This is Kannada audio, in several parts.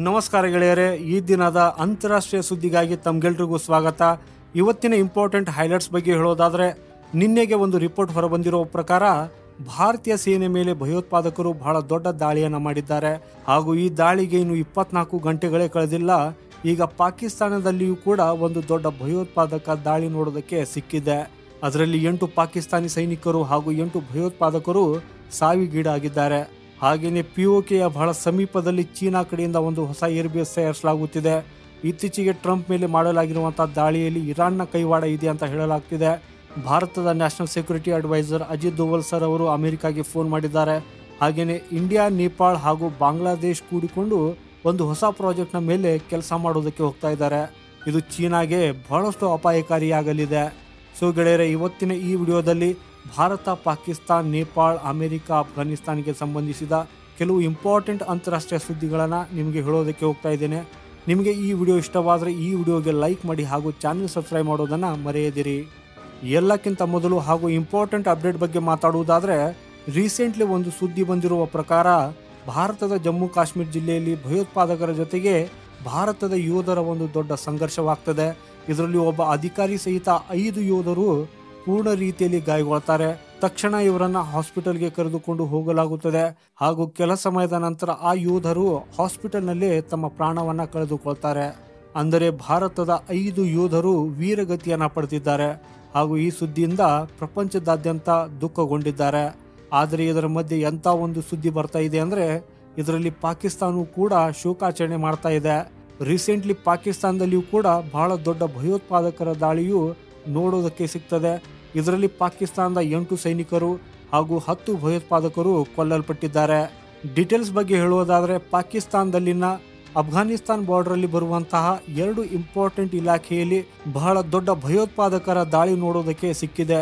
ನಮಸ್ಕಾರ ಗೆಳೆಯರೇ, ಈ ದಿನದ ಅಂತಾರಾಷ್ಟ್ರೀಯ ಸುದ್ದಿಗಾಗಿ ತಮ್ಗೆಲ್ರಿಗೂ ಸ್ವಾಗತ. ಇವತ್ತಿನ ಇಂಪಾರ್ಟೆಂಟ್ ಹೈಲೈಟ್ಸ್ ಬಗ್ಗೆ ಹೇಳೋದಾದ್ರೆ, ನಿನ್ನೆಗೆ ಒಂದು ರಿಪೋರ್ಟ್ ಹೊರಬಂದಿರೋ ಪ್ರಕಾರ ಭಾರತೀಯ ಸೇನೆ ಮೇಲೆ ಭಯೋತ್ಪಾದಕರು ಬಹಳ ದೊಡ್ಡ ದಾಳಿಯನ್ನ ಮಾಡಿದ್ದಾರೆ. ಹಾಗೂ ಈ ದಾಳಿಗೆ ಇನ್ನು 24 ಗಂಟೆಗಳೇ ಕಳೆದಿಲ್ಲ. ಈಗ ಪಾಕಿಸ್ತಾನದಲ್ಲಿಯೂ ಕೂಡ ಒಂದು ದೊಡ್ಡ ಭಯೋತ್ಪಾದಕ ದಾಳಿ ನೋಡೋದಕ್ಕೆ ಸಿಕ್ಕಿದೆ. ಅದರಲ್ಲಿ 8 ಪಾಕಿಸ್ತಾನಿ ಸೈನಿಕರು ಹಾಗೂ 8 ಭಯೋತ್ಪಾದಕರು ಸಾವಿಗೀಡಾಗಿದ್ದಾರೆ. ಹಾಗೆಯೇ POKಯ ಬಹಳ ಸಮೀಪದಲ್ಲಿ ಚೀನಾ ಕಡೆಯಿಂದ ಒಂದು ಹೊಸ ಏರ್ಬೇಸ್ ತಯಾರಿಸಲಾಗುತ್ತಿದೆ. ಇತ್ತೀಚೆಗೆ ಟ್ರಂಪ್ ಮೇಲೆ ಮಾಡಲಾಗಿರುವಂತಹ ದಾಳಿಯಲ್ಲಿ ಇರಾನ್ನ ಕೈವಾಡ ಇದೆ ಅಂತ ಹೇಳಲಾಗ್ತಿದೆ. ಭಾರತದ national security adviser Ajit Doval sir ಅವರು ಅಮೆರಿಕಾಗೆ ಫೋನ್ ಮಾಡಿದ್ದಾರೆ. ಹಾಗೆಯೇ ಇಂಡಿಯಾ, ನೇಪಾಳ ಹಾಗೂ ಬಾಂಗ್ಲಾದೇಶ್ ಕೂಡಿಕೊಂಡು ಒಂದು ಹೊಸ ಪ್ರಾಜೆಕ್ಟ್ನ ಮೇಲೆ ಕೆಲಸ ಮಾಡೋದಕ್ಕೆ ಹೋಗ್ತಾ ಇದ್ದಾರೆ. ಇದು ಚೀನಾಗೆ ಬಹಳಷ್ಟು ಅಪಾಯಕಾರಿಯಾಗಲಿದೆ. ಸೊ ಗೆಳೆಯರೆ, ಇವತ್ತಿನ ಈ ವಿಡಿಯೋದಲ್ಲಿ ಭಾರತ, ಪಾಕಿಸ್ತಾನ್, ನೇಪಾಳ, ಅಮೆರಿಕ, ಅಫ್ಘಾನಿಸ್ತಾನ್ಗೆ ಸಂಬಂಧಿಸಿದ ಕೆಲವು ಇಂಪಾರ್ಟೆಂಟ್ ಅಂತಾರಾಷ್ಟ್ರೀಯ ಸುದ್ದಿಗಳನ್ನು ನಿಮಗೆ ಹೇಳೋದಕ್ಕೆ ಹೋಗ್ತಾ ಇದ್ದೇನೆ. ನಿಮಗೆ ಈ ವಿಡಿಯೋ ಇಷ್ಟವಾದರೆ ಈ ವಿಡಿಯೋಗೆ ಲೈಕ್ ಮಾಡಿ ಹಾಗೂ ಚಾನೆಲ್ ಸಬ್ಸ್ಕ್ರೈಬ್ ಮಾಡೋದನ್ನು ಮರೆಯದಿರಿ. ಎಲ್ಲಕ್ಕಿಂತ ಮೊದಲು ಹಾಗೂ ಇಂಪಾರ್ಟೆಂಟ್ ಅಪ್ಡೇಟ್ ಬಗ್ಗೆ ಮಾತಾಡುವುದಾದರೆ, ರೀಸೆಂಟ್ಲಿ ಒಂದು ಸುದ್ದಿ ಬಂದಿರುವ ಪ್ರಕಾರ ಭಾರತದ ಜಮ್ಮು ಕಾಶ್ಮೀರ ಜಿಲ್ಲೆಯಲ್ಲಿ ಭಯೋತ್ಪಾದಕರ ಜೊತೆಗೆ ಭಾರತದ ಯೋಧರ ಒಂದು ದೊಡ್ಡ ಸಂಘರ್ಷವಾಗ್ತದೆ. ಇದರಲ್ಲಿ ಒಬ್ಬ ಅಧಿಕಾರಿ ಸಹಿತ 5 ಯೋಧರು ಪೂರ್ಣ ರೀತಿಯಲ್ಲಿ ಗಾಯಗೊಳ್ತಾರೆ. ತಕ್ಷಣ ಇವರನ್ನ ಹಾಸ್ಪಿಟಲ್ಗೆ ಕರೆದುಕೊಂಡು ಹೋಗಲಾಗುತ್ತದೆ. ಹಾಗೂ ಕೆಲ ಸಮಯದ ನಂತರ ಆ ಯೋಧರು ಹಾಸ್ಪಿಟಲ್ನಲ್ಲಿ ತಮ್ಮ ಪ್ರಾಣವನ್ನ ಕಳೆದುಕೊಳ್ತಾರೆ. ಅಂದರೆ ಭಾರತದ 5 ಯೋಧರು ವೀರಗತಿಯನ್ನ ಪಡೆದಿದ್ದಾರೆ. ಹಾಗೂ ಈ ಸುದ್ದಿಯಿಂದ ಪ್ರಪಂಚದಾದ್ಯಂತ ದುಃಖಗೊಂಡಿದ್ದಾರೆ. ಆದರೆ ಇದರ ಮಧ್ಯೆ ಎಂಥ ಒಂದು ಸುದ್ದಿ ಬರ್ತಾ ಇದೆ ಅಂದರೆ, ಇದರಲ್ಲಿ ಪಾಕಿಸ್ತಾನವೂ ಕೂಡ ಶೋಕಾಚರಣೆ ಮಾಡ್ತಾ ಇದೆ. ರೀಸೆಂಟ್ಲಿ ಪಾಕಿಸ್ತಾನದಲ್ಲಿಯೂ ಕೂಡ ಬಹಳ ದೊಡ್ಡ ಭಯೋತ್ಪಾದಕರ ದಾಳಿಯು ನೋಡೋದಕ್ಕೆ ಸಿಗ್ತದೆ. ಇದರಲ್ಲಿ ಪಾಕಿಸ್ತಾನದ 8 ಸೈನಿಕರು ಹಾಗೂ 10 ಭಯೋತ್ಪಾದಕರು ಕೊಲ್ಲಲ್ಪಟ್ಟಿದ್ದಾರೆ. ಡೀಟೇಲ್ಸ್ ಬಗ್ಗೆ ಹೇಳುವುದಾದರೆ, ಪಾಕಿಸ್ತಾನದಲ್ಲಿನ ಅಫ್ಘಾನಿಸ್ತಾನ್ ಬಾರ್ಡರಲ್ಲಿ ಬರುವಂತಹ 2 ಇಂಪಾರ್ಟೆಂಟ್ ಇಲಾಖೆಯಲ್ಲಿ ಬಹಳ ದೊಡ್ಡ ಭಯೋತ್ಪಾದಕರ ದಾಳಿ ನೋಡೋದಕ್ಕೆ ಸಿಕ್ಕಿದೆ.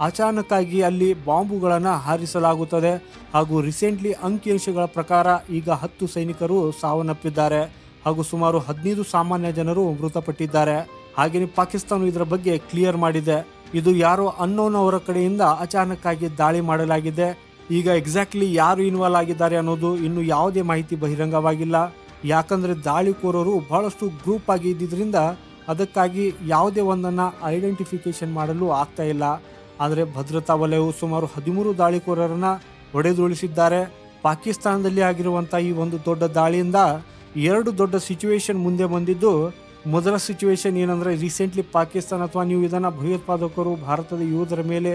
ಅಚಾನಕ್ಕಾಗಿ ಅಲ್ಲಿ ಬಾಂಬುಗಳನ್ನು ಹಾರಿಸಲಾಗುತ್ತದೆ. ಹಾಗೂ ರೀಸೆಂಟ್ಲಿ ಅಂಕಿಅಂಶಗಳ ಪ್ರಕಾರ ಈಗ 10 ಸೈನಿಕರು ಸಾವನ್ನಪ್ಪಿದ್ದಾರೆ ಹಾಗೂ ಸುಮಾರು 15 ಸಾಮಾನ್ಯ ಜನರು ಮೃತಪಟ್ಟಿದ್ದಾರೆ. ಹಾಗೆಯೇ ಪಾಕಿಸ್ತಾನ ಇದರ ಬಗ್ಗೆ ಕ್ಲಿಯರ್ ಮಾಡಿದೆ. ಇದು ಯಾರೋ ಅನ್ನೋನ್ ಅವರ ಕಡೆಯಿಂದ ಅಚಾನಕ್ ಆಗಿ ದಾಳಿ ಮಾಡಲಾಗಿದೆ. ಈಗ ಎಕ್ಸಾಕ್ಟ್ಲಿ ಯಾರು ಇನ್ವಾಲ್ವ್ ಆಗಿದ್ದಾರೆ ಅನ್ನೋದು ಇನ್ನು ಯಾವುದೇ ಮಾಹಿತಿ ಬಹಿರಂಗವಾಗಿಲ್ಲ. ಯಾಕಂದ್ರೆ ದಾಳಿಕೋರರು ಬಹಳಷ್ಟು ಗ್ರೂಪ್ ಆಗಿ ಇದ್ದಿದ್ರಿಂದ ಅದಕ್ಕಾಗಿ ಯಾವುದೇ ಒಂದನ್ನು ಐಡೆಂಟಿಫಿಕೇಶನ್ ಮಾಡಲು ಆಗ್ತಾ ಇಲ್ಲ. ಆದರೆ ಭದ್ರತಾ ವಲಯವು ಸುಮಾರು 13 ದಾಳಿಕೋರರನ್ನ ಹೊಡೆದುರುಳಿಸಿದ್ದಾರೆ. ಪಾಕಿಸ್ತಾನದಲ್ಲಿ ಆಗಿರುವಂಥ ಈ ಒಂದು ದೊಡ್ಡ ದಾಳಿಯಿಂದ 2 ದೊಡ್ಡ ಸಿಚುವೇಶನ್ ಮುಂದೆ ಬಂದಿದ್ದು, ಮೊದಲ ಸಿಚುವೇಶನ್ ಏನಂದ್ರೆ, ರೀಸೆಂಟ್ಲಿ ಪಾಕಿಸ್ತಾನ ಅಥವಾ ನೀವು ಇದನ್ನ ಭಯೋತ್ಪಾದಕರು ಭಾರತದ ಯೋಧರ ಮೇಲೆ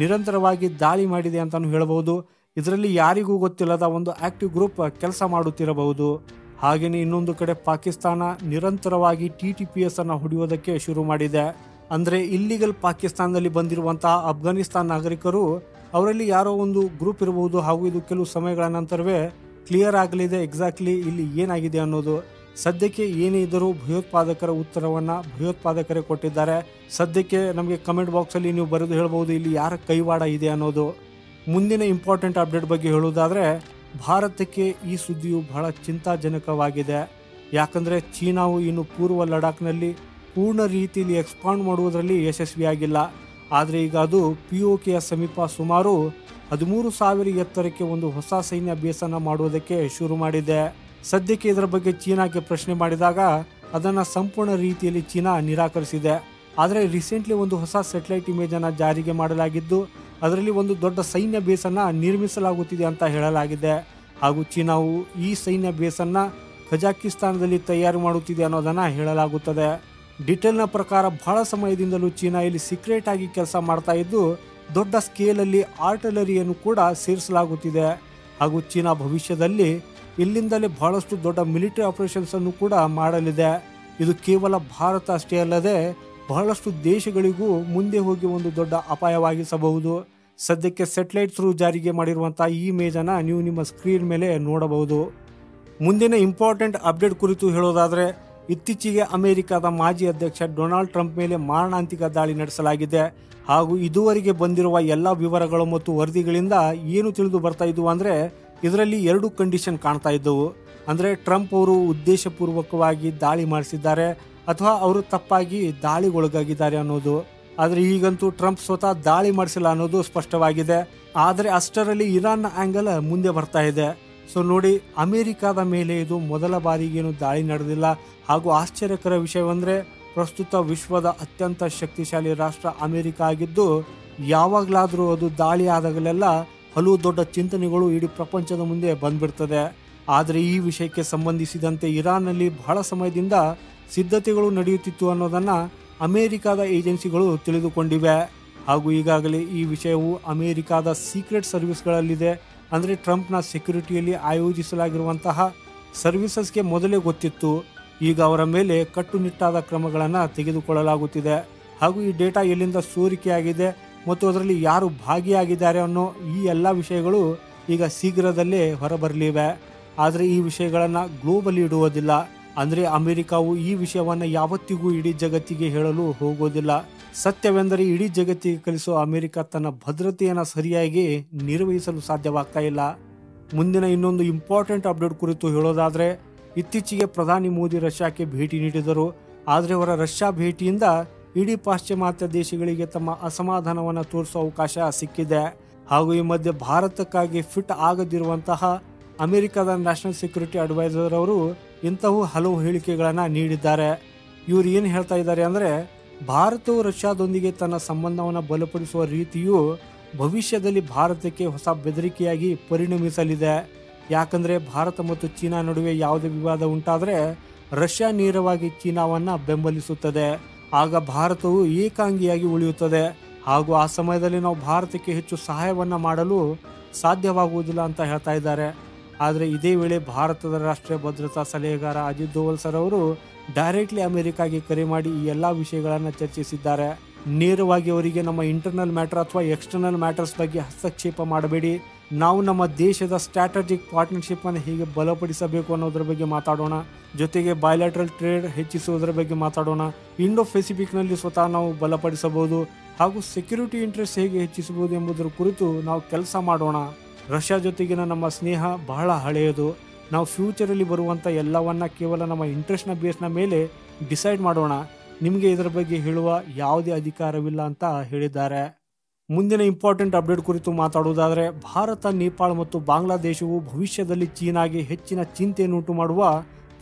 ನಿರಂತರವಾಗಿ ದಾಳಿ ಮಾಡಿದೆ ಅಂತಾನು ಹೇಳಬಹುದು. ಇದರಲ್ಲಿ ಯಾರಿಗೂ ಗೊತ್ತಿಲ್ಲದ ಒಂದು ಆಕ್ಟಿವ್ ಗ್ರೂಪ್ ಕೆಲಸ ಮಾಡುತ್ತಿರಬಹುದು. ಹಾಗೆಯೇ ಇನ್ನೊಂದು ಕಡೆ ಪಾಕಿಸ್ತಾನ ನಿರಂತರವಾಗಿ TTPS ಅನ್ನ ಹೊಡೆಯೋದಕ್ಕೆ ಶುರು ಮಾಡಿದೆ. ಅಂದ್ರೆ ಇಲ್ಲಿಗಲ್ ಪಾಕಿಸ್ತಾನದಲ್ಲಿ ಬಂದಿರುವಂತಹ ಅಫ್ಘಾನಿಸ್ತಾನ ನಾಗರಿಕರು, ಅವರಲ್ಲಿ ಯಾರೋ ಒಂದು ಗ್ರೂಪ್ ಇರಬಹುದು. ಹಾಗೂ ಇದು ಕೆಲವು ಸಮಯಗಳ ನಂತರವೇ ಕ್ಲಿಯರ್ ಆಗಲಿದೆ ಎಕ್ಸಾಕ್ಟ್ಲಿ ಇಲ್ಲಿ ಏನಾಗಿದೆ ಅನ್ನೋದು. ಸದ್ಯಕ್ಕೆ ಏನೇ ಇದ್ದರೂ ಭಯೋತ್ಪಾದಕರ ಉತ್ತರವನ್ನ ಭಯೋತ್ಪಾದಕರೇ ಕೊಟ್ಟಿದ್ದಾರೆ. ಸದ್ಯಕ್ಕೆ ನಮಗೆ ಕಮೆಂಟ್ ಬಾಕ್ಸಲ್ಲಿ ನೀವು ಬರೆದು ಹೇಳ್ಬೋದು ಇಲ್ಲಿ ಯಾರ ಕೈವಾಡ ಇದೆ ಅನ್ನೋದು. ಮುಂದಿನ ಇಂಪಾರ್ಟೆಂಟ್ ಅಪ್ಡೇಟ್ ಬಗ್ಗೆ ಹೇಳುವುದಾದರೆ, ಭಾರತಕ್ಕೆ ಈ ಸುದ್ದಿಯು ಬಹಳ ಚಿಂತಾಜನಕವಾಗಿದೆ. ಯಾಕಂದರೆ ಚೀನಾವು ಇನ್ನು ಪೂರ್ವ ಲಡಾಖ್ನಲ್ಲಿ ಪೂರ್ಣ ರೀತಿಯಲ್ಲಿ ಎಕ್ಸ್ಪಾಂಡ್ ಮಾಡುವುದರಲ್ಲಿ ಯಶಸ್ವಿಯಾಗಿಲ್ಲ. ಆದರೆ ಈಗ ಅದು POKಯ ಸಮೀಪ ಸುಮಾರು 13,000 ಎತ್ತರಕ್ಕೆ ಒಂದು ಹೊಸ ಸೈನ್ಯ ಬೇಸನ್ನು ಮಾಡುವುದಕ್ಕೆ ಶುರು ಮಾಡಿದೆ. ಸದ್ಯಕ್ಕೆ ಇದರ ಬಗ್ಗೆ ಚೀನಾಗೆ ಪ್ರಶ್ನೆ ಮಾಡಿದಾಗ ಅದನ್ನು ಸಂಪೂರ್ಣ ರೀತಿಯಲ್ಲಿ ಚೀನಾ ನಿರಾಕರಿಸಿದೆ. ಆದರೆ ರೀಸೆಂಟ್ಲಿ ಒಂದು ಹೊಸ ಸ್ಯಾಟಲೈಟ್ ಇಮೇಜನ್ನು ಜಾರಿಗೆ ಮಾಡಲಾಗಿದ್ದು, ಅದರಲ್ಲಿ ಒಂದು ದೊಡ್ಡ ಸೈನ್ಯ ಬೇಸನ್ನು ನಿರ್ಮಿಸಲಾಗುತ್ತಿದೆ ಅಂತ ಹೇಳಲಾಗಿದೆ. ಹಾಗೂ ಚೀನಾವು ಈ ಸೈನ್ಯ ಬೇಸನ್ನು ಕಜಾಕಿಸ್ತಾನದಲ್ಲಿ ತಯಾರು ಮಾಡುತ್ತಿದೆ ಅನ್ನೋದನ್ನು ಹೇಳಲಾಗುತ್ತದೆ. ಡೀಟೇಲ್ನ ಪ್ರಕಾರ ಬಹಳ ಸಮಯದಿಂದಲೂ ಚೀನಾ ಇಲ್ಲಿ ಸೀಕ್ರೆಟ್ ಆಗಿ ಕೆಲಸ ಮಾಡ್ತಾ ಇದ್ದು, ದೊಡ್ಡ ಸ್ಕೇಲಲ್ಲಿ ಆರ್ಟಿಲರಿಯನ್ನು ಕೂಡ ಸೇರಿಸಲಾಗುತ್ತಿದೆ. ಹಾಗೂ ಚೀನಾ ಭವಿಷ್ಯದಲ್ಲಿ ಇಲ್ಲಿಂದಲೇ ಬಹಳಷ್ಟು ದೊಡ್ಡ ಮಿಲಿಟರಿ ಆಪರೇಷನ್ಸ್ ಅನ್ನು ಕೂಡ ಮಾಡಲಿದೆ. ಇದು ಕೇವಲ ಭಾರತ ಅಷ್ಟೇ ಅಲ್ಲದೆ ಬಹಳಷ್ಟು ದೇಶಗಳಿಗೂ ಮುಂದೆ ಹೋಗಿ ಒಂದು ದೊಡ್ಡ ಅಪಾಯವಾಗಿಸಬಹುದು. ಸದ್ಯಕ್ಕೆ ಸ್ಯಾಟಲೈಟ್ ಥ್ರೂ ಜಾರಿಗೆ ಮಾಡಿರುವಂತಹ ಈ ಇಮೇಜನ್ನು ನೀವು ನಿಮ್ಮ ಸ್ಕ್ರೀನ್ ಮೇಲೆ ನೋಡಬಹುದು. ಮುಂದಿನ ಇಂಪಾರ್ಟೆಂಟ್ ಅಪ್ಡೇಟ್ ಕುರಿತು ಹೇಳೋದಾದರೆ, ಇತ್ತೀಚೆಗೆ ಅಮೆರಿಕದ ಮಾಜಿ ಅಧ್ಯಕ್ಷ ಡೊನಾಲ್ಡ್ ಟ್ರಂಪ್ ಮೇಲೆ ಮಾರಣಾಂತಿಕ ದಾಳಿ ನಡೆಸಲಾಗಿದೆ. ಹಾಗೂ ಇದುವರೆಗೆ ಬಂದಿರುವ ಎಲ್ಲ ವಿವರಗಳು ಮತ್ತು ವರದಿಗಳಿಂದ ಏನು ತಿಳಿದು ಬರ್ತಾ ಇದ್ವು ಅಂದರೆ, ಇದರಲ್ಲಿ 2 ಕಂಡೀಷನ್ ಕಾಣ್ತಾ ಇದ್ದವು. ಅಂದರೆ ಟ್ರಂಪ್ ಅವರು ಉದ್ದೇಶಪೂರ್ವಕವಾಗಿ ದಾಳಿ ಮಾಡಿಸಿದ್ದಾರೆ ಅಥವಾ ಅವರು ತಪ್ಪಾಗಿ ದಾಳಿಗೊಳಗಾಗಿದ್ದಾರೆ ಅನ್ನೋದು. ಆದರೆ ಈಗಂತೂ ಟ್ರಂಪ್ ಸ್ವತಃ ದಾಳಿ ಮಾಡಿಸಿಲ್ಲ ಅನ್ನೋದು ಸ್ಪಷ್ಟವಾಗಿದೆ. ಆದರೆ ಅಷ್ಟರಲ್ಲಿ ಇರಾನ್ನ ಆಂಗಲ್ ಮುಂದೆ ಬರ್ತಾ ಇದೆ. ಸೊ ನೋಡಿ, ಅಮೆರಿಕಾದ ಮೇಲೆ ಇದು ಮೊದಲ ಬಾರಿಗೇನು ದಾಳಿ ನಡೆದಿಲ್ಲ. ಹಾಗೂ ಆಶ್ಚರ್ಯಕರ ವಿಷಯವೆಂದರೆ ಪ್ರಸ್ತುತ ವಿಶ್ವದ ಅತ್ಯಂತ ಶಕ್ತಿಶಾಲಿ ರಾಷ್ಟ್ರ ಅಮೆರಿಕ ಆಗಿದ್ದು, ಯಾವಾಗಲಾದರೂ ಅದು ದಾಳಿ ಆದಾಗಲೆಲ್ಲ ಹಲವು ದೊಡ್ಡ ಚಿಂತನೆಗಳು ಇಡೀ ಪ್ರಪಂಚದ ಮುಂದೆ ಬಂದ್ಬಿಡ್ತದೆ. ಆದರೆ ಈ ವಿಷಯಕ್ಕೆ ಸಂಬಂಧಿಸಿದಂತೆ ಇರಾನ್ನಲ್ಲಿ ಬಹಳ ಸಮಯದಿಂದ ಸಿದ್ಧತೆಗಳು ನಡೆಯುತ್ತಿತ್ತು ಅನ್ನೋದನ್ನು ಅಮೆರಿಕಾದ ಏಜೆನ್ಸಿಗಳು ತಿಳಿದುಕೊಂಡಿವೆ. ಹಾಗೂ ಈಗಾಗಲೇ ಈ ವಿಷಯವು ಅಮೆರಿಕಾದ ಸೀಕ್ರೆಟ್ ಸರ್ವಿಸ್ಗಳಲ್ಲಿದೆ. ಅಂದರೆ ಟ್ರಂಪ್ನ ಸೆಕ್ಯುರಿಟಿಯಲ್ಲಿ ಆಯೋಜಿಸಲಾಗಿರುವಂತಹ ಸರ್ವಿಸಸ್ಗೆ ಮೊದಲೇ ಗೊತ್ತಿತ್ತು. ಈಗ ಅವರ ಮೇಲೆ ಕಟ್ಟುನಿಟ್ಟಾದ ಕ್ರಮಗಳನ್ನು ತೆಗೆದುಕೊಳ್ಳಲಾಗುತ್ತಿದೆ. ಹಾಗೂ ಈ ಡೇಟಾ ಎಲ್ಲಿಂದ ಸೋರಿಕೆಯಾಗಿದೆ ಮತ್ತು ಅದರಲ್ಲಿ ಯಾರು ಭಾಗಿಯಾಗಿದ್ದಾರೆ ಅನ್ನೋ ಈ ಎಲ್ಲ ವಿಷಯಗಳು ಈಗ ಶೀಘ್ರದಲ್ಲೇ ಹೊರಬರಲಿವೆ. ಆದರೆ ಈ ವಿಷಯಗಳನ್ನು ಗ್ಲೋಬಲಿ ಇಡುವುದಿಲ್ಲ. ಅಂದರೆ ಅಮೆರಿಕಾವು ಈ ವಿಷಯವನ್ನು ಯಾವತ್ತಿಗೂ ಇಡೀ ಜಗತ್ತಿಗೆ ಹೇಳಲು ಹೋಗೋದಿಲ್ಲ. ಸತ್ಯವೆಂದರೆ ಇಡೀ ಜಗತ್ತಿಗೆ ಕಲಿಸುವ ಅಮೆರಿಕ ತನ್ನ ಭದ್ರತೆಯನ್ನು ಸರಿಯಾಗಿ ನಿರ್ವಹಿಸಲು ಸಾಧ್ಯವಾಗ್ತಾ ಇಲ್ಲ. ಮುಂದಿನ ಇನ್ನೊಂದು ಇಂಪಾರ್ಟೆಂಟ್ ಅಪ್ಡೇಟ್ ಕುರಿತು ಹೇಳೋದಾದರೆ, ಇತ್ತೀಚೆಗೆ ಪ್ರಧಾನಿ ಮೋದಿ ರಷ್ಯಾಕ್ಕೆ ಭೇಟಿ ನೀಡಿದರು. ಆದರೆ ಅವರ ರಷ್ಯಾ ಭೇಟಿಯಿಂದ ಇಡೀ ಪಾಶ್ಚಿಮಾತ್ಯ ದೇಶಗಳಿಗೆ ತಮ್ಮ ಅಸಮಾಧಾನವನ್ನು ತೋರಿಸುವ ಅವಕಾಶ ಸಿಕ್ಕಿದೆ. ಹಾಗೂ ಈ ಮಧ್ಯೆ ಭಾರತಕ್ಕಾಗಿ ಫಿಟ್ ಆಗದಿರುವಂತಹ ಅಮೆರಿಕದ ನ್ಯಾಷನಲ್ ಸೆಕ್ಯೂರಿಟಿ ಅಡ್ವೈಸರ್ ಅವರು ಇಂತಹ ಹಲವು ಹೇಳಿಕೆಗಳನ್ನು ನೀಡಿದ್ದಾರೆ. ಇವರು ಏನು ಹೇಳ್ತಾ ಇದ್ದಾರೆ ಅಂದರೆ, ಭಾರತವು ರಷ್ಯಾದೊಂದಿಗೆ ತನ್ನ ಸಂಬಂಧವನ್ನು ಬಲಪಡಿಸುವ ರೀತಿಯು ಭವಿಷ್ಯದಲ್ಲಿ ಭಾರತಕ್ಕೆ ಹೊಸ ಬೆದರಿಕೆಯಾಗಿ ಪರಿಣಮಿಸಲಿದೆ. ಯಾಕಂದರೆ ಭಾರತ ಮತ್ತು ಚೀನಾ ನಡುವೆ ಯಾವುದೇ ವಿವಾದ ಉಂಟಾದರೆ ರಷ್ಯಾ ನೇರವಾಗಿ ಚೀನಾವನ್ನು ಬೆಂಬಲಿಸುತ್ತದೆ. ಆಗ ಭಾರತವು ಏಕಾಂಗಿಯಾಗಿ ಉಳಿಯುತ್ತದೆ. ಹಾಗೂ ಆ ಸಮಯದಲ್ಲಿ ನಾವು ಭಾರತಕ್ಕೆ ಹೆಚ್ಚು ಸಹಾಯವನ್ನು ಮಾಡಲು ಸಾಧ್ಯವಾಗುವುದಿಲ್ಲ ಅಂತ ಹೇಳ್ತಾ ಇದ್ದಾರೆ. ಆದರೆ ಇದೇ ವೇಳೆ ಭಾರತದ ರಾಷ್ಟ್ರೀಯ ಭದ್ರತಾ ಸಲಹೆಗಾರ ಅಜಿತ್ ದೋವಲ್ ಸರ್ ಅವರು ಡೈರೆಕ್ಟ್ಲಿ ಅಮೆರಿಕಾಗೆ ಕರೆ ಮಾಡಿ ಈ ಎಲ್ಲ ವಿಷಯಗಳನ್ನು ಚರ್ಚಿಸಿದ್ದಾರೆ. ನೇರವಾಗಿ ಅವರಿಗೆ ನಮ್ಮ ಇಂಟರ್ನಲ್ ಮ್ಯಾಟರ್ ಅಥವಾ ಎಕ್ಸ್ಟರ್ನಲ್ ಮ್ಯಾಟರ್ಸ್ ಬಗ್ಗೆ ಹಸ್ತಕ್ಷೇಪ ಮಾಡಬೇಡಿ, ನಾವು ನಮ್ಮ ದೇಶದ ಸ್ಟ್ರಾಟಜಿಕ್ ಪಾರ್ಟ್ನರ್ಶಿಪ್ ಅನ್ನು ಹೇಗೆ ಬಲಪಡಿಸಬೇಕು ಅನ್ನೋದ್ರ ಬಗ್ಗೆ ಮಾತಾಡೋಣ. ಜೊತೆಗೆ ಬಯಲಾಟ್ರಲ್ ಟ್ರೇಡ್ ಹೆಚ್ಚಿಸುವುದರ ಬಗ್ಗೆ ಮಾತಾಡೋಣ. ಇಂಡೋ ಪೆಸಿಫಿಕ್ನಲ್ಲಿ ಸ್ವತಃ ನಾವು ಬಲಪಡಿಸಬಹುದು. ಹಾಗೂ ಸೆಕ್ಯೂರಿಟಿ ಇಂಟ್ರೆಸ್ಟ್ ಹೇಗೆ ಹೆಚ್ಚಿಸಬಹುದು ಎಂಬುದರ ಕುರಿತು ನಾವು ಕೆಲಸ ಮಾಡೋಣ. ರಷ್ಯಾ ಜೊತೆಗಿನ ನಮ್ಮ ಸ್ನೇಹ ಬಹಳ ಹಳೆಯದು. ನಾವು ಫ್ಯೂಚರಲ್ಲಿ ಬರುವಂಥ ಎಲ್ಲವನ್ನ ಕೇವಲ ನಮ್ಮ ಇಂಟ್ರೆಸ್ಟ್ನ ಬೇಸ್ನ ಮೇಲೆ ಡಿಸೈಡ್ ಮಾಡೋಣ. ನಿಮಗೆ ಇದರ ಬಗ್ಗೆ ಹೇಳುವ ಯಾವುದೇ ಅಧಿಕಾರವಿಲ್ಲ ಅಂತ ಹೇಳಿದ್ದಾರೆ. ಮುಂದಿನ ಇಂಪಾರ್ಟೆಂಟ್ ಅಪ್ಡೇಟ್ ಕುರಿತು ಮಾತಾಡುವುದಾದರೆ, ಭಾರತ, ನೇಪಾಳ ಮತ್ತು ಬಾಂಗ್ಲಾದೇಶವು ಭವಿಷ್ಯದಲ್ಲಿ ಚೀನಾಗೆ ಹೆಚ್ಚಿನ ಚಿಂತೆಯನ್ನುಂಟು ಮಾಡುವ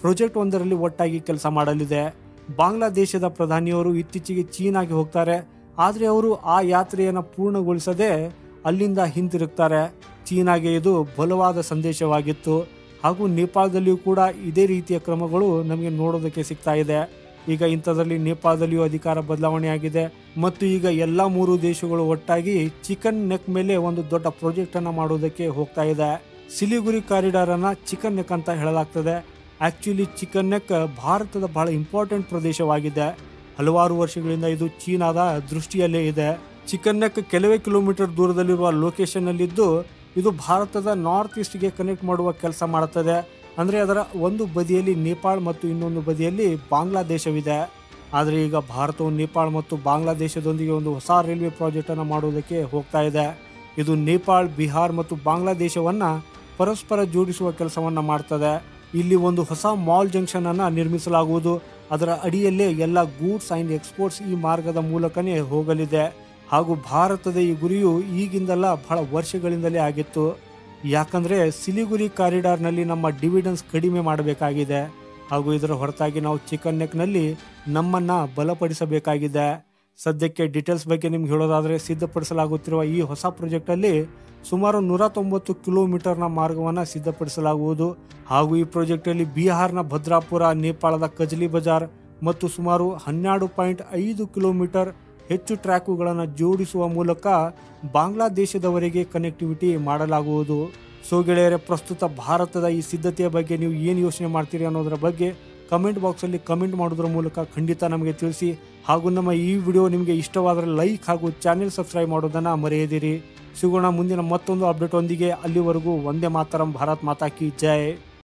ಪ್ರಾಜೆಕ್ಟ್ ಒಂದರಲ್ಲಿ ಒಟ್ಟಾಗಿ ಕೆಲಸ ಮಾಡಲಿದೆ. ಬಾಂಗ್ಲಾದೇಶದ ಪ್ರಧಾನಿಯವರು ಇತ್ತೀಚೆಗೆ ಚೀನಾಗೆ ಹೋಗ್ತಾರೆ. ಆದರೆ ಅವರು ಆ ಯಾತ್ರೆಯನ್ನು ಪೂರ್ಣಗೊಳಿಸದೆ ಅಲ್ಲಿಂದ ಹಿಂತಿರುಗ್ತಾರೆ. ಚೀನಾಗೆ ಇದು ಬಲವಾದ ಸಂದೇಶವಾಗಿತ್ತು. ಹಾಗೂ ನೇಪಾಳದಲ್ಲಿಯೂ ಕೂಡ ಇದೇ ರೀತಿಯ ಕ್ರಮಗಳು ನಮಗೆ ನೋಡೋದಕ್ಕೆ ಸಿಗ್ತಾ ಇದೆ. ಈಗ ಇಂಥದ್ರಲ್ಲಿ ನೇಪಾಳದಲ್ಲಿಯೂ ಅಧಿಕಾರ ಬದಲಾವಣೆ ಆಗಿದೆ ಮತ್ತು ಈಗ ಎಲ್ಲ 3 ದೇಶಗಳು ಒಟ್ಟಾಗಿ ಚಿಕನ್ ನೆಕ್ ಮೇಲೆ ಒಂದು ದೊಡ್ಡ ಪ್ರಾಜೆಕ್ಟ್ ಅನ್ನು ಮಾಡೋದಕ್ಕೆ ಹೋಗ್ತಾ ಇದೆ. ಸಿಲಿಗುರಿ ಕಾರಿಡಾರ್ ಅನ್ನ ಚಿಕನ್ ನೆಕ್ ಅಂತ ಹೇಳಲಾಗ್ತದೆ. ಆಕ್ಚುಲಿ ಚಿಕನ್ ನೆಕ್ ಭಾರತದ ಬಹಳ ಇಂಪಾರ್ಟೆಂಟ್ ಪ್ರದೇಶವಾಗಿದೆ. ಹಲವಾರು ವರ್ಷಗಳಿಂದ ಇದು ಚೀನಾದ ದೃಷ್ಟಿಯಲ್ಲೇ ಇದೆ. ಚಿಕನ್ ನೆಕ್ ಕೆಲವೇ ಕಿಲೋಮೀಟರ್ ದೂರದಲ್ಲಿರುವ ಲೊಕೇಶನ್ ನಲ್ಲಿದ್ದು ಇದು ಭಾರತದ ನಾರ್ತ್ ಈಸ್ಟ್ಗೆ ಕನೆಕ್ಟ್ ಮಾಡುವ ಕೆಲಸ ಮಾಡುತ್ತದೆ. ಅಂದರೆ ಅದರ ಒಂದು ಬದಿಯಲ್ಲಿ ನೇಪಾಳ ಮತ್ತು ಇನ್ನೊಂದು ಬದಿಯಲ್ಲಿ ಬಾಂಗ್ಲಾದೇಶವಿದೆ. ಆದರೆ ಈಗ ಭಾರತವು ನೇಪಾಳ ಮತ್ತು ಬಾಂಗ್ಲಾದೇಶದೊಂದಿಗೆ ಒಂದು ಹೊಸ ರೈಲ್ವೆ ಪ್ರಾಜೆಕ್ಟನ್ನು ಮಾಡುವುದಕ್ಕೆ ಹೋಗ್ತಾ ಇದೆ. ಇದು ನೇಪಾಳ, ಬಿಹಾರ್ ಮತ್ತು ಬಾಂಗ್ಲಾದೇಶವನ್ನು ಪರಸ್ಪರ ಜೋಡಿಸುವ ಕೆಲಸವನ್ನು ಮಾಡ್ತದೆ. ಇಲ್ಲಿ ಒಂದು ಹೊಸ ಮಾಲ್ ಜಂಕ್ಷನ್ ಅನ್ನು ನಿರ್ಮಿಸಲಾಗುವುದು. ಅದರ ಅಡಿಯಲ್ಲೇ ಎಲ್ಲ ಗೂಡ್ಸ್ ಆ್ಯಂಡ್ ಎಕ್ಸ್ಪೋರ್ಟ್ಸ್ ಈ ಮಾರ್ಗದ ಮೂಲಕನೇ ಹೋಗಲಿದೆ. ಹಾಗೂ ಭಾರತದ ಈ ಗುರಿಯು ಈಗಿಂದಲ್ಲ, ಬಹಳ ವರ್ಷಗಳಿಂದಲೇ ಆಗಿತ್ತು. ಯಾಕಂದರೆ ಸಿಲಿಗುರಿ ಕಾರಿಡಾರ್ನಲ್ಲಿ ನಮ್ಮ ಡಿವಿಡೆನ್ಸ್ ಕಡಿಮೆ ಮಾಡಬೇಕಾಗಿದೆ. ಹಾಗೂ ಇದರ ಹೊರತಾಗಿ ನಾವು ಚಿಕನ್ ನೆಕ್ನಲ್ಲಿ ನಮ್ಮನ್ನು ಬಲಪಡಿಸಬೇಕಾಗಿದೆ. ಸದ್ಯಕ್ಕೆ ಡೀಟೇಲ್ಸ್ ಬಗ್ಗೆ ನಿಮ್ಗೆ ಹೇಳೋದಾದರೆ, ಸಿದ್ಧಪಡಿಸಲಾಗುತ್ತಿರುವ ಈ ಹೊಸ ಪ್ರಾಜೆಕ್ಟಲ್ಲಿ ಸುಮಾರು 190 ಕಿಲೋಮೀಟರ್ನ ಮಾರ್ಗವನ್ನು ಸಿದ್ಧಪಡಿಸಲಾಗುವುದು. ಹಾಗೂ ಈ ಪ್ರಾಜೆಕ್ಟಲ್ಲಿ ಬಿಹಾರ್ನ ಭದ್ರಾಪುರ, ನೇಪಾಳದ ಕಜಲಿ ಬಜಾರ್ ಮತ್ತು ಸುಮಾರು 12.5 ಕಿಲೋಮೀಟರ್ ಹೆಚ್ಚು ಟ್ರ್ಯಾಕುಗಳನ್ನು ಜೋಡಿಸುವ ಮೂಲಕ ಬಾಂಗ್ಲಾದೇಶದವರೆಗೆ ಕನೆಕ್ಟಿವಿಟಿ ಮಾಡಲಾಗುವುದು. ಸೊ ಗೆಳೆಯರೆ, ಪ್ರಸ್ತುತ ಭಾರತದ ಈ ಸಿದ್ಧತೆಯ ಬಗ್ಗೆ ನೀವು ಏನು ಯೋಚನೆ ಮಾಡ್ತೀರಿ ಅನ್ನೋದರ ಬಗ್ಗೆ ಕಮೆಂಟ್ ಬಾಕ್ಸಲ್ಲಿ ಕಮೆಂಟ್ ಮಾಡೋದ್ರ ಮೂಲಕ ಖಂಡಿತ ನಮಗೆ ತಿಳಿಸಿ. ಹಾಗೂ ನಮ್ಮ ಈ ವಿಡಿಯೋ ನಿಮಗೆ ಇಷ್ಟವಾದರೆ ಲೈಕ್ ಹಾಗೂ ಚಾನೆಲ್ ಸಬ್ಸ್ಕ್ರೈಬ್ ಮಾಡೋದನ್ನು ಮರೆಯದಿರಿ. ಸಿಗೋಣ ಮುಂದಿನ ಮತ್ತೊಂದು ಅಪ್ಡೇಟ್ ಒಂದಿಗೆ. ಅಲ್ಲಿವರೆಗೂ ವಂದೇ ಮಾತರಂ, ಭಾರತ್ ಮಾತಾ ಕಿ ಜೈ.